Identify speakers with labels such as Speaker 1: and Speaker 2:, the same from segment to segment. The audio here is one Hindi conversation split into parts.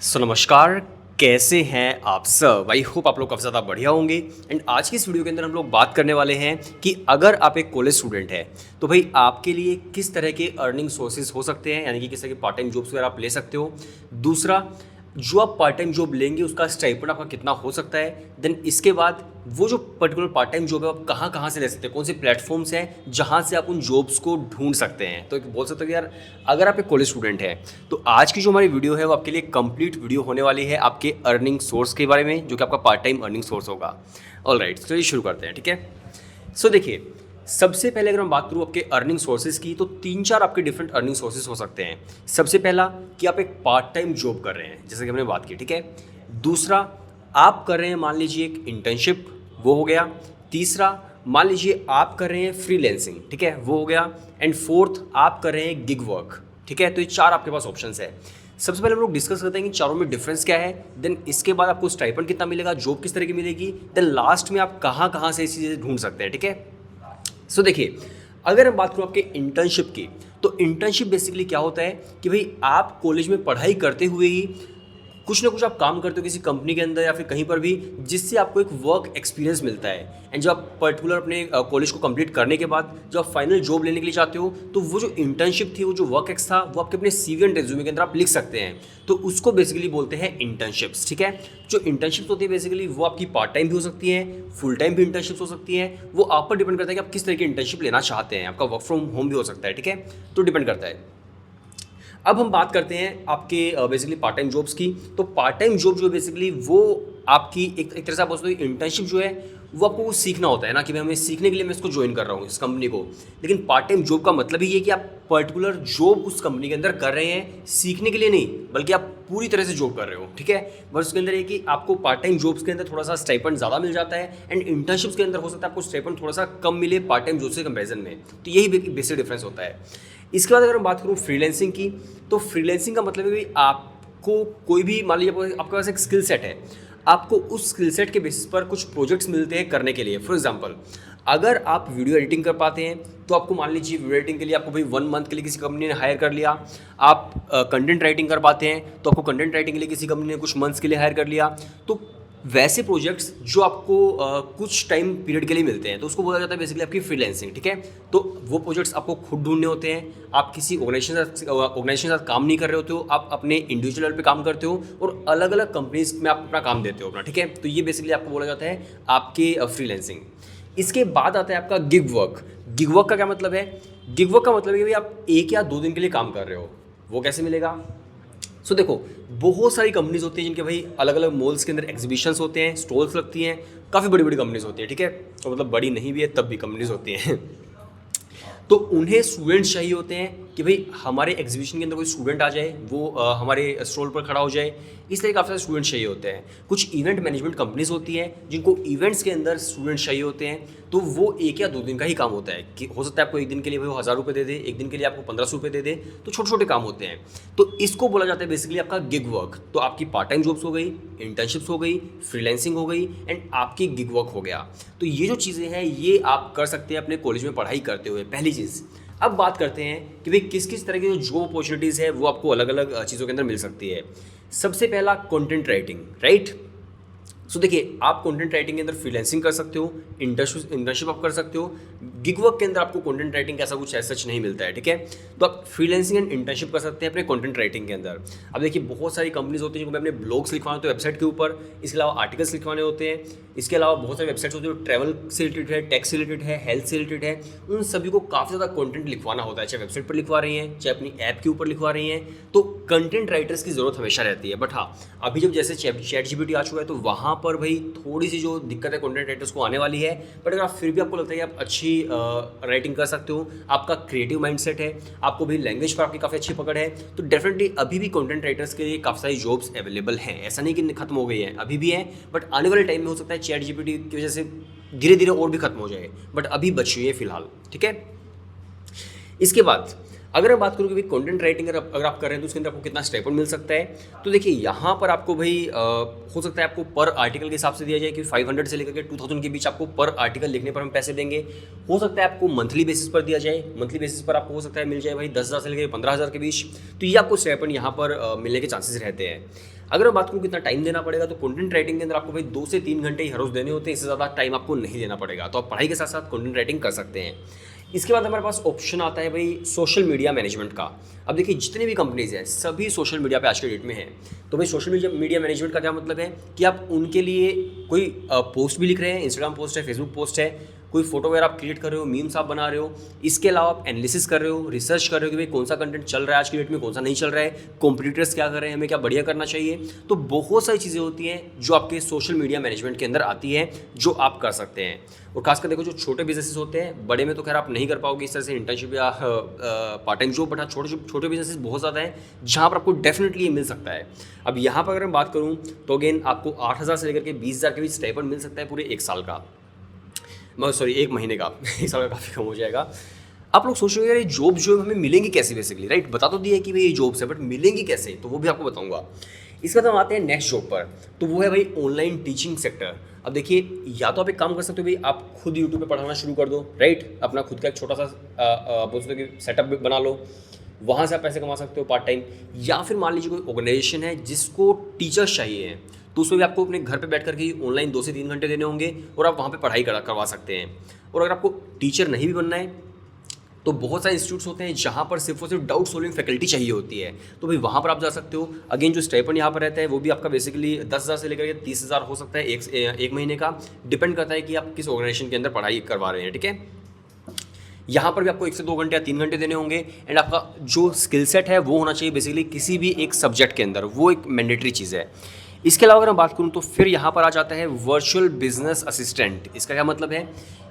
Speaker 1: नमस्कार। कैसे हैं आप सब? आई होप आप लोग काफ़ी ज़्यादा बढ़िया होंगे। एंड आज की इस वीडियो के अंदर हम लोग बात करने वाले हैं कि अगर आप एक कॉलेज स्टूडेंट हैं तो भाई आपके लिए किस तरह के अर्निंग सोर्सेज हो सकते हैं, यानी कि किस तरह के पार्ट टाइम जॉब्स वगैरह आप ले सकते हो। दूसरा, जो आप पार्ट टाइम जॉब लेंगे उसका स्टाइपेंड आपका कितना हो सकता है। देन इसके बाद वो जो पर्टिकुलर पार्ट टाइम जॉब है आप कहाँ कहाँ से ले सकते हैं, कौन से प्लेटफॉर्म्स हैं जहाँ से आप उन जॉब्स को ढूंढ सकते हैं। तो एक बोल सकते हो कि यार अगर आप एक कॉलेज स्टूडेंट हैं तो आज की जो हमारी वीडियो है वो आपके लिए कंप्लीट वीडियो होने वाली है आपके अर्निंग सोर्स के बारे में, जो कि आपका पार्ट टाइम अर्निंग सोर्स होगा। ऑलराइट, चलिए शुरू करते हैं। ठीक है, सो देखिए, सबसे पहले अगर मैं बात करूँ आपके अर्निंग सोर्सेज की तो 3-4 आपके डिफरेंट अर्निंग सोर्सेज हो सकते हैं। सबसे पहला कि आप एक पार्ट टाइम जॉब कर रहे हैं, जैसे कि हमने बात की। ठीक है, दूसरा, आप कर रहे हैं मान लीजिए एक इंटर्नशिप, वो हो गया। तीसरा, मान लीजिए आप कर रहे हैं फ्रीलैंसिंग, ठीक है, वो हो गया। एंड फोर्थ, आप कर रहे हैं गिग वर्क। ठीक है, तो ये 4 आपके पास ऑप्शंस है। सबसे पहले हम लोग डिस्कस करते हैं कि चारों में डिफरेंस क्या है। देन इसके बाद आपको स्टाइपेंड कितना मिलेगा, जॉब किस तरह की मिलेगी। देन लास्ट में आप कहाँ कहाँ से ऐसी चीज़ें ढूंढ सकते हैं। ठीक है, सो देखिए, अगर हम बात करूँ आपके इंटर्नशिप की तो इंटर्नशिप बेसिकली क्या होता है कि भाई आप कॉलेज में पढ़ाई करते हुए ही कुछ ना कुछ आप काम करते हो किसी कंपनी के अंदर या फिर कहीं पर भी, जिससे आपको एक वर्क एक्सपीरियंस मिलता है। एंड जब आप पर्टिकुलर अपने कॉलेज को कंप्लीट करने के बाद जब आप फाइनल जॉब लेने के लिए जाते हो तो वो जो इंटर्नशिप थी, वो जो वर्क एक्स था, वो आपके अपने सीवी एंड रेज्यूमे के अंदर आप लिख सकते हैं। तो उसको बेसिकली बोलते हैं इंटर्नशिप्स। ठीक है, जो इंटर्नशिप्स होती है बेसिकली वो आपकी पार्ट टाइम भी हो सकती हैं, फुल टाइम भी इंटर्नशिप्स हो सकती हैं। वो आप पर डिपेंड करता है कि आप किस तरह की इंटर्नशिप लेना चाहते हैं। आपका वर्क फ्रॉम होम भी हो सकता है। ठीक है, तो डिपेंड करता है। अब हम बात करते हैं आपके बेसिकली पार्ट टाइम जॉब्स की। तो पार्ट टाइम जॉब जो है बेसिकली वो आपकी एक तरह से आप बोल सकते हो इंटर्नशिप जो है वो आपको सीखना होता है ना, कि भाई हमें सीखने के लिए मैं इसको ज्वाइन कर रहा हूँ इस कंपनी को। लेकिन पार्ट टाइम जॉब का मतलब ही ये कि आप पर्टिकुलर जॉब उस कंपनी के अंदर कर रहे हैं, सीखने के लिए नहीं, बल्कि आप पूरी तरह से जॉब कर रहे हो। ठीक है, बस उसके अंदर ये कि आपको पार्ट टाइम जॉब्स के अंदर थोड़ा सा स्टाइपेंड ज़्यादा मिल जाता है एंड इंटर्नशिप्स के अंदर हो सकता है आपको स्टाइपेंड थोड़ा सा कम मिले पार्ट टाइम जॉब से कंपेरिजन में। तो यही बेसिक डिफरेंस होता है। इसके बाद अगर मैं बात करूँ फ्रीलैंसिंग की तो फ्रीलैंसिंग का मतलब है कि आपको कोई भी, मान लीजिए आपके पास एक स्किल सेट है, आपको उस स्किल सेट के बेसिस पर कुछ प्रोजेक्ट्स मिलते हैं करने के लिए। फॉर एग्जांपल, अगर आप वीडियो एडिटिंग कर पाते हैं तो आपको मान लीजिए वीडियो एडिटिंग के लिए आपको भाई 1 मंथ के लिए किसी कंपनी ने हायर कर लिया। आप कंटेंट राइटिंग कर पाते हैं तो आपको कंटेंट राइटिंग के लिए किसी कंपनी ने कुछ मंथ्स के लिए हायर कर लिया। तो वैसे प्रोजेक्ट्स जो आपको कुछ टाइम पीरियड के लिए मिलते हैं तो उसको बोला जाता है बेसिकली आपकी फ्रीलैंसिंग। ठीक है, तो वो प्रोजेक्ट्स आपको खुद ढूंढने होते हैं। आप किसी ऑर्गेनाइजेशन के साथ काम नहीं कर रहे होते हो, आप अपने इंडिविजुअल लेवल पे काम करते हो और अलग अलग कंपनीज में आप अपना काम देते हो अपना। ठीक है, तो ये बेसिकली आपको बोला जाता है आपके फ्रीलैंसिंग। इसके बाद आता है आपका गिग वर्क। गिग वर्क का क्या मतलब है? गिग वर्क का मतलब है कि भाई आप 1 या 2 दिन के लिए काम कर रहे हो। वो कैसे मिलेगा? सो देखो, बहुत सारी कंपनीज होती हैं जिनके भाई अलग अलग मॉल्स के अंदर एग्जीबिशंस होते हैं, स्टॉल्स लगती हैं, काफ़ी बड़ी बड़ी कंपनीज होती है। ठीक है, तो मतलब बड़ी नहीं भी है तब भी कंपनीज होती हैं। तो उन्हें स्टूडेंट्स चाहिए होते हैं कि भाई हमारे एग्जीबिशन के अंदर कोई स्टूडेंट आ जाए, वो हमारे स्टॉल पर खड़ा हो जाए। इस तरह काफ़ी सारे स्टूडेंट्स चाहिए होते हैं। कुछ इवेंट मैनेजमेंट कंपनीज होती हैं जिनको इवेंट्स के अंदर स्टूडेंट्स चाहिए होते हैं। तो वो 1 या 2 दिन का ही काम होता है कि हो सकता है आपको 1 दिन के लिए वो 1000 रुपये दे दे, 1 दिन के लिए आपको 1500 रुपये दे दे। तो छोटे छोटे काम होते हैं। तो इसको बोला जाता है बेसिकली आपका गिग वर्क। तो आपकी पार्ट टाइम जॉब्स हो गई, इंटर्नशिप्स हो गई, फ्रीलैंसिंग हो गई एंड आपकी गिग वर्क हो गया। तो ये जो चीज़ें हैं ये आप कर सकते हैं अपने कॉलेज में पढ़ाई करते हुए, पहली चीज़। अब बात करते हैं कि भाई किस किस तरह की जो जॉब अपॉर्चुनिटीज़ है वो आपको अलग अलग चीज़ों के अंदर मिल सकती है। सबसे पहला कंटेंट राइटिंग, राइट। सो देखिए, आप कंटेंट राइटिंग के अंदर फ्रीलांसिंग कर सकते हो, इंटर्नशिप आप कर सकते हो। गिग वर्क के अंदर आपको कंटेंट राइटिंग का ऐसा कुछ ऐसा सच नहीं मिलता है। ठीक है, तो आप फ्रीलांसिंग एंड इंटर्नशिप कर सकते हैं अपने कंटेंट राइटिंग के अंदर। अब देखिए, बहुत सारी कंपनीज होती हैं जिनको अपने ब्लॉग्स लिखवाने होते हैं वेबसाइट के ऊपर, इसके अलावा आर्टिकल्स लिखवाने होते हैं। इसके अलावा बहुत सारी वेबसाइट्स होती हैं जो ट्रैवल से रिलेटेड है, टेक्स से रिलेटेड है, हेल्थ से रिलेटेड है। उन सभी को काफ़ी ज़्यादा कंटेंट लिखवाना होता है, चाहे वेबसाइट पर लिखवा रही हैं, चाहे अपनी ऐप के ऊपर लिखवा रही हैं। तो कंटेंट राइटर्स की ज़रूरत हमेशा रहती है। बट हाँ, अभी जब जैसे चैट जीपीटी आ चुका है तो वहाँ पर भाई थोड़ी सी जो दिक्कत है कंटेंट राइटर्स को आने वाली है। बट अगर आप फिर भी आपको लगता है कि आप अच्छी राइटिंग कर सकते हो, आपका क्रिएटिव माइंडसेट है, आपको भी लैंग्वेज पर आपकी काफ़ी अच्छी पकड़ है, तो डेफिनेटली अभी भी कंटेंट राइटर्स के लिए काफ़ी सारी जॉब्स अवेलेबल हैं। ऐसा नहीं कि खत्म हो गई है, अभी भी है। बट आने वाले टाइम में हो सकता है चैट जीपीटी की वजह से धीरे धीरे और भी खत्म हो जाए, बट अभी बची हुई है फिलहाल। ठीक है, इसके बाद अगर मैं बात करूँ कि भाई कंटेंट राइटिंग अगर आप कर रहे हैं तो उसके अंदर आपको कितना स्टाइपेंड मिल सकता है। तो देखिए, यहाँ पर आपको भाई हो सकता है आपको पर आर्टिकल के हिसाब से दिया जाए कि 500 से लेकर के 2000 के बीच आपको पर आर्टिकल लिखने पर हम पैसे देंगे। हो सकता है आपको मंथली बेसिस पर दिया जाए, मंथली बेसिस पर आपको हो सकता है मिल जाए भाई 10,000 से लेकर 15,000 के बीच। तो ये आपको स्टाइपेंड यहाँ पर मिलने के चांसेस रहते हैं। अगर मैं बात करूँ कितना टाइम देना पड़ेगा, तो कंटेंट राइटिंग के अंदर आपको भाई 2 से 3 घंटे ही हर रोज़ देने होते हैं, इससे ज़्यादा टाइम आपको नहीं देना पड़ेगा। तो आप पढ़ाई के साथ साथ कंटेंट राइटिंग कर सकते हैं। इसके बाद हमारे पास ऑप्शन आता है भाई सोशल मीडिया मैनेजमेंट का। अब देखिए जितनी भी कंपनीज हैं सभी सोशल मीडिया पे आज के डेट में हैं। तो भाई सोशल मीडिया मैनेजमेंट का क्या मतलब है कि आप उनके लिए कोई पोस्ट भी लिख रहे हैं, इंस्टाग्राम पोस्ट है, फेसबुक पोस्ट है, कोई फोटो वगैरह आप क्रिएट कर रहे हो, मीम्स आप बना रहे हो, इसके अलावा आप एनालिसिस कर रहे हो, रिसर्च कर रहे हो कि भाई कौन सा कंटेंट चल रहा है आज की डेट में, कौन सा नहीं चल रहा है, कॉम्पिटिटर्स क्या कर रहे हैं, हमें क्या बढ़िया करना चाहिए। तो बहुत सारी चीज़ें होती हैं जो आपके सोशल मीडिया मैनेजमेंट के अंदर आती है, जो आप कर सकते हैं। और खासकर देखो जो छोटे बिजनेसेस होते हैं, बड़े में तो खैर आप नहीं कर पाओगे इस तरह से इंटर्नशिप या पार्ट टाइम जॉब, बट हाँ छोटे बिजनेसेस बहुत ज़्यादा हैं जहाँ पर आपको डेफिनेटली मिल सकता है। अब यहाँ पर अगर मैं बात करूँ तो अगेन आपको 8,000 से लेकर के 20,000 के बीच स्टाइपेंड मिल सकता है पूरे 1 साल का, एक महीने का। 1 साल का काफ़ी कम हो जाएगा। आप लोग सोच रहे हो यार ये जॉब जो हमें मिलेंगी कैसे, बेसिकली राइट, बता तो दिया है कि भाई ये जॉब्स है, बट मिलेंगी कैसे, तो वो भी आपको बताऊंगा। इसके बाद हम आते हैं नेक्स्ट जॉब पर, तो वो है भाई ऑनलाइन टीचिंग सेक्टर। अब देखिए या तो आप एक काम कर सकते हो भाई, आप खुद यूट्यूब पे पढ़ाना शुरू कर दो, राइट, अपना खुद का एक छोटा सा बोल सकते हो कि सेटअप बना लो, वहाँ से आप पैसे कमा सकते हो पार्ट टाइम। या फिर मान लीजिए कोई ऑर्गेनाइजेशन है जिसको टीचर्स चाहिए हैं, तो उसमें भी आपको अपने घर पे बैठ कर के ऑनलाइन 2 से 3 घंटे देने होंगे और आप वहाँ पे पढ़ाई करवा सकते हैं। और अगर आपको टीचर नहीं भी बनना है तो बहुत सारे इंस्टीट्यूट्स होते हैं जहाँ पर सिर्फ और सिर्फ डाउट सॉल्विंग फैकल्टी चाहिए होती है, तो भाई वहाँ पर आप जा सकते हो। अगेन जो स्टाइपेंड यहाँ पर रहता है वो भी आपका बेसिकली 10,000 से लेकर के 30,000 हो सकता है एक महीने का, डिपेंड करता है कि आप किस ऑर्गेनाइजेशन के अंदर पढ़ाई करवा रहे हैं, ठीक है। यहाँ पर भी आपको 1 से 2 घंटे या 3 घंटे देने होंगे, एंड आपका जो स्किल सेट है वो होना चाहिए बेसिकली किसी भी एक सब्जेक्ट के अंदर, वो एक मैंडेटरी चीज़ है। इसके अलावा अगर मैं बात करूँ तो फिर यहाँ पर आ जाता है वर्चुअल बिजनेस असिस्टेंट। इसका क्या मतलब है,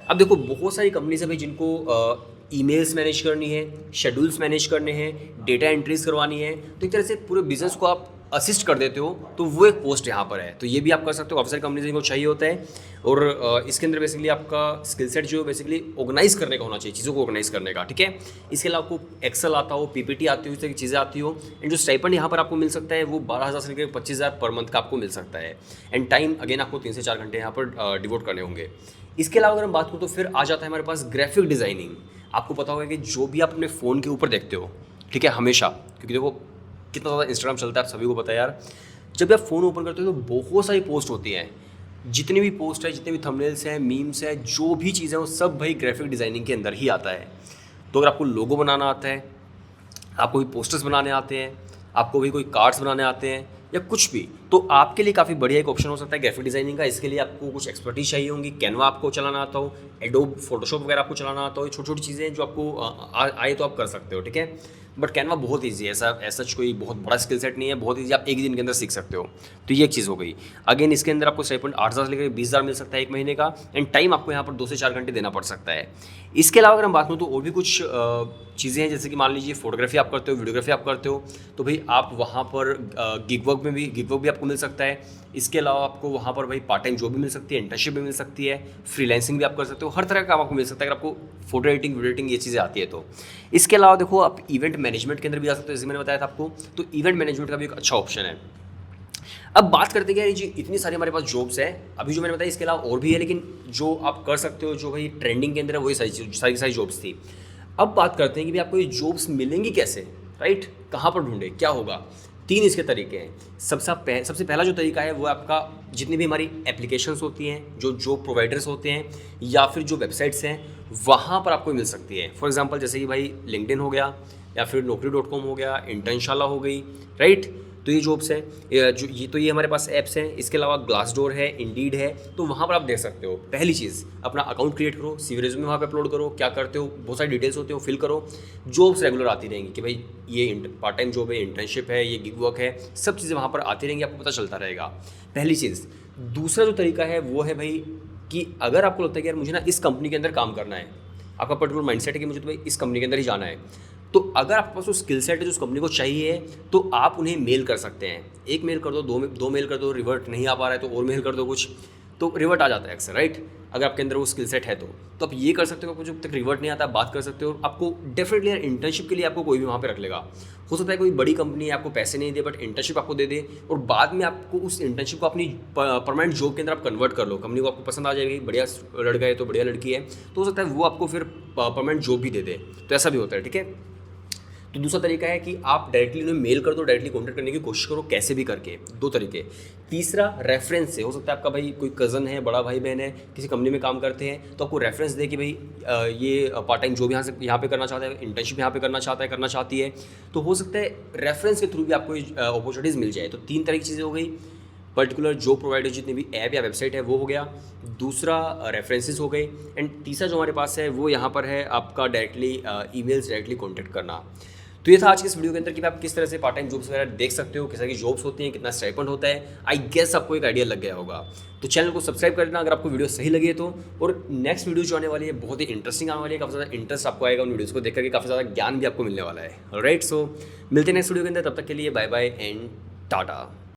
Speaker 1: अब देखो बहुत सारी कंपनीज है भाई जिनको ईमेल्स मैनेज करनी है, शेड्यूल्स मैनेज करने हैं, डेटा एंट्रीज करवानी है, तो एक तरह से पूरे बिजनेस को आप असिस्ट कर देते हो, तो वो एक पोस्ट यहाँ पर है, तो ये भी आप कर सकते हो। काफ़ी सारी कंपनीज को चाहिए होता है, और इसके अंदर बेसिकली आपका स्किल सेट जो बेसिकली ऑर्गेनाइज करने का होना चाहिए, चीज़ों को ऑर्गेनाइज करने का, ठीक है। इसके अलावा आपको एक्सेल आता हो, पीपीटी आती हो, इस तरह की चीज़ें आती हो, एंड जो स्टाइपेंड यहाँ पर आपको मिल सकता है वो 12,000 से लेकर 25,000 पर मंथ का आपको मिल सकता है, एंड टाइम अगेन आपको 3 से 4 घंटे यहाँ पर डिवोट करने होंगे। इसके अलावा अगर हम बात करूँ तो फिर आ जाता है हमारे पास ग्राफिक डिज़ाइनिंग। आपको पता होगा कि जो भी आप अपने फ़ोन के ऊपर देखते हो, ठीक है, हमेशा, क्योंकि देखो कितना ज़्यादा इंस्टाग्राम चलता है, आप सभी को पता है यार, जब आप फ़ोन ओपन करते हो तो बहुत सारी पोस्ट होती हैं, जितनी भी पोस्ट है, जितने भी थंबनेल्स हैं, मीम्स है, जो भी चीज़ें वो सब भाई ग्राफिक डिज़ाइनिंग के अंदर ही आता है। तो अगर आपको लोगो बनाना आता है, आपको भी पोस्टर्स बनाने आते हैं, आपको भी कोई कार्ड्स बनाने आते हैं या कुछ भी, तो आपके लिए काफ़ी बढ़िया एक ऑप्शन हो सकता है ग्राफिक डिज़ाइनिंग का। इसके लिए आपको कुछ एक्सपर्टीज चाहिए होंगी, कैनवा आपको चलाना आता हो, एडोब फोटोशॉप वगैरह आपको चलाना आता हो, छोटी छोटी चीज़ें जो आपको आए तो आप कर सकते हो, ठीक है। बट कैनवा बहुत ईजी है, ऐसा कोई बहुत बड़ा स्किल सेट नहीं है, बहुत ईजी, आप एक ही दिन के अंदर सीख सकते हो। तो ये एक चीज़ हो गई। अगेन इसके अंदर आपको स्टाइपेंड 8,000 से लेकर 20,000 मिल सकता है 1 महीने का, एंड टाइम आपको यहाँ पर 2 से 4 घंटे देना पड़ सकता है। इसके अलावा अगर हम बात करूँ तो और भी कुछ चीज़ें हैं, जैसे कि मान लीजिए फोटोग्राफी आप करते हो, वीडियोग्राफी आप करते हो, तो भाई आप वहाँ पर गिग वर्क भी आपको मिल सकता है। इसके अलावा आपको वहाँ पर भाई पार्ट टाइम जॉब भी मिल सकती है, इंटर्नशिप भी मिल सकती है, फ्रीलांसिंग भी आप कर सकते हो, हर तरह का काम आपको मिल सकता है अगर आपको फोटो एडिटिंग, वीडियो एडिटिंग ये चीज़ें आती है तो। इसके अलावा देखो आप इवेंट मैनेजमेंट के अंदर भी आ सकते हो, जैसे मैंने बताया था आपको, तो इवेंट मैनेजमेंट का भी एक अच्छा ऑप्शन है। अब बात करते हैं कि जी इतनी सारी हमारे पास जॉब्स है, अभी जो मैंने बताया इसके अलावा और भी है, लेकिन जो आप कर सकते हो जो भाई ट्रेंडिंग के अंदर है वही सारी जॉब्स थी। अब बात करते हैं कि भाई आपको ये जॉब्स मिलेंगी कैसे, राइट, कहाँ पर ढूंढे, क्या होगा। 3 इसके तरीके हैं। सबसे पहला जो तरीका है वो आपका जितनी भी हमारी एप्लीकेशंस होती हैं, जो जॉब प्रोवाइडर्स होते हैं या फिर जो वेबसाइट्स हैं, वहाँ पर आपको मिल सकती है। फॉर एग्जांपल जैसे कि भाई लिंक्डइन हो गया, या फिर naukri.com हो गया, इंटर्नशाला हो गई, राइट। तो ये जॉब्स हैं, ये हमारे पास ऐप्स हैं। इसके अलावा ग्लासडोर है, इंडीड है, तो वहाँ पर आप देख सकते हो। पहली चीज़ अपना अकाउंट क्रिएट करो, CV रेज्यूमे वहाँ पे अपलोड करो, क्या करते हो, बहुत सारी डिटेल्स होते हो, फिल करो। जॉब्स रेगुलर आती रहेंगी कि भाई ये पार्ट टाइम जॉब है, इंटर्नशिप है, ये गिग वर्क है, सब चीज़ें वहाँ पर आती रहेंगी, आपको पता चलता रहेगा, पहली चीज़। दूसरा जो तरीका है वो है भाई कि अगर आपको लगता है कि यार मुझे ना इस कंपनी के अंदर काम करना है, आपका पर्टिकुलर माइंडसेट है कि मुझे तो भाई इस कंपनी के अंदर ही जाना है, तो अगर आपके पास वो स्किल सेट है जो उस कंपनी को चाहिए, तो आप उन्हें मेल कर सकते हैं। 1 मेल कर दो, 2 मेल कर दो, रिवर्ट नहीं आ पा रहा है तो और मेल कर दो, कुछ तो रिवर्ट आ जाता है अक्सर, राइट। अगर आपके अंदर वो स्किल सेट है तो आप ये कर सकते हो। आपको जब तक रिवर्ट नहीं आता बात कर सकते हो। आपको डेफिनेटली इंटर्नशिप के लिए आपको कोई भी वहाँ पे रख लेगा। हो सकता है कोई बड़ी कंपनी आपको पैसे नहीं दे बट इंटर्नशिप आपको दे दे, और बाद में आपको उस इंटर्नशिप को अपनी परमानेंट जॉब के अंदर आप कन्वर्ट कर लो। कंपनी को आपको पसंद आ जाएगी, बढ़िया लड़का है तो बढ़िया लड़की है, तो हो सकता है वो आपको फिर परमानेंट जॉब भी दे दे, तो ऐसा भी होता है, ठीक है। तो दूसरा तरीका है कि आप डायरेक्टली उन्हें मेल कर दो, डायरेक्टली कॉन्टैक्ट करने की कोशिश करो कैसे भी करके, 2 तरीके। तीसरा रेफरेंस से, हो सकता है आपका भाई कोई कज़न है, बड़ा भाई बहन है, किसी कंपनी में काम करते हैं, तो आपको रेफरेंस दे कि भाई ये पार्ट टाइम जॉब यहाँ पे करना चाहता है, इंटर्नशिप यहाँ पे करना चाहता है, करना चाहती है, तो हो सकता है रेफरेंस के थ्रू भी आपको अपॉर्चुनिटीज़ मिल जाए। तो 3 तरह की चीज़ें हो गई, पर्टिकुलर जॉब प्रोवाइडर जितनी भी ऐप या वेबसाइट है वो हो गया, दूसरा रेफरेंसेस हो गए, एंड तीसरा जो हमारे पास है वो यहाँ पर है आपका डायरेक्टली ईमेल्स डायरेक्टली कॉन्टैक्ट करना। तो ये था आज के इस वीडियो के अंदर कि आप किस तरह से पार्ट टाइम जॉब्स वगैरह देख सकते हो, किस तरह की जॉब्स होती हैं, कितना स्टाइपेंड होता है। आई गेस आपको एक आइडिया लग गया होगा। तो चैनल को सब्सक्राइब कर देना अगर आपको वीडियो सही लगी है तो। और नेक्स्ट वीडियो जो आने वाली है बहुत ही इंटरेस्टिंग आने वाली है, काफ़ी ज़्यादा इंटरेस्ट आपको आएगा उन वीडियोज़ को देख करके, काफ़ी ज़्यादा ज्ञान भी आपको मिलने वाला है। राइट, सो मिलते हैं नेक्स्ट वीडियो के अंदर, तब तक के लिए बाय बाय एंड टाटा।